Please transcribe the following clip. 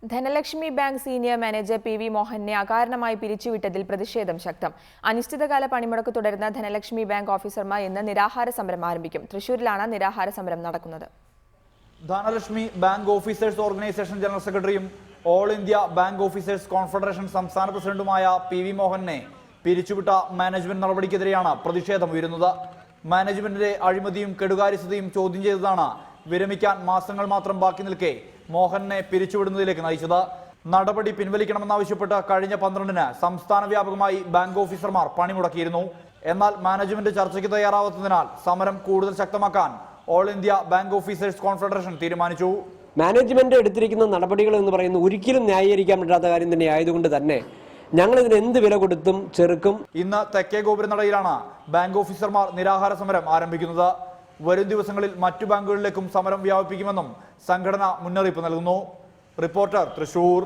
Dhanlaxmi bank senior manager P V. മോഹനെ അകാരണമായി പിരിച്ചുവിട്ടതിൽ പ്രതിഷേധം ശക്തം. അനിശ്ചിതകാല പണിമുടക്ക് തുടരുന്ന ധനലക്ഷ്മി ബാങ്ക് ഓഫീസർമാർ ഇന്ന് നിരാഹാര സമരം ആരംഭിക്കും. തൃശൂരിലാണ് നിരാഹാര സമരം നടക്കുന്നത്. Dhanlaxmi bank officers organisation general സെക്രട്ടറിയും all India bank officers confederation സംസ്ഥാന പ്രസിഡന്റുമായ പി.വി. മോഹനെ പിരിച്ചുവിട്ട മാനേജ്മെന്റ് നടപടിക്കെതിരെയാണ് പ്രതിഷേധം ഉയരുന്നത്. മാനേജ്മെന്റിന്റെ അഴിമതിയും കെടുകാര്യസ്ഥതയും ചോദ്യം ചെയ്തതാണ് വിരമിക്കാൻ മാസങ്ങൾ മാത്രം ബാക്കി നിൽക്കെ മോഹനെ പിരിച്ചുവിടുന്നതിലേക്ക് നയിച്ചത്. നടപടി പിൻവലിക്കണമെന്നാവശ്യപ്പെട്ട് കഴിഞ്ഞ 12-ന് സംസ്ഥാന വ്യാപകമായി ബാങ്ക് ഓഫീസർമാർ പണിമുടക്കിയിരുന്നു. എന്നാൽ മാനേജ്മെന്റ് ചർച്ചയ്ക്ക് തയ്യാറാവാത്തതിനാൽ സമരം കൂടുതൽ ശക്തമാക്കാൻ all India bank officers confederation തീരുമാനിച്ചു. മാനേജ്മെന്റ് എടുത്തിരിക്കുന്ന നടപടികൾ എന്ന് പറയുന്നത് ഒരിക്കലും ന്യായീകരിക്കാൻ പറ്റാത്ത കാര്യം തന്നെ ആയതുകൊണ്ട് തന്നെ ഞങ്ങൾ ഇതിന് എന്ത് വില കൊടുത്തും ചെറുക്കും. ഇന്ന് തെക്കേ ഗോപുരനടയിലാണ് ബാങ്ക് ഓഫീസർമാർ നിരാഹാര സമരം ആരംഭിക്കുന്നത്. വരും ദിവസങ്ങളിൽ മറ്റു ബാങ്കുകളിലേക്കും സമരം വ്യാപിപ്പിക്കുമെന്നും സംഘടന മുന്നറിയിപ്പ് നൽകുന്നു. റിപ്പോർട്ടർ, തൃശൂർ.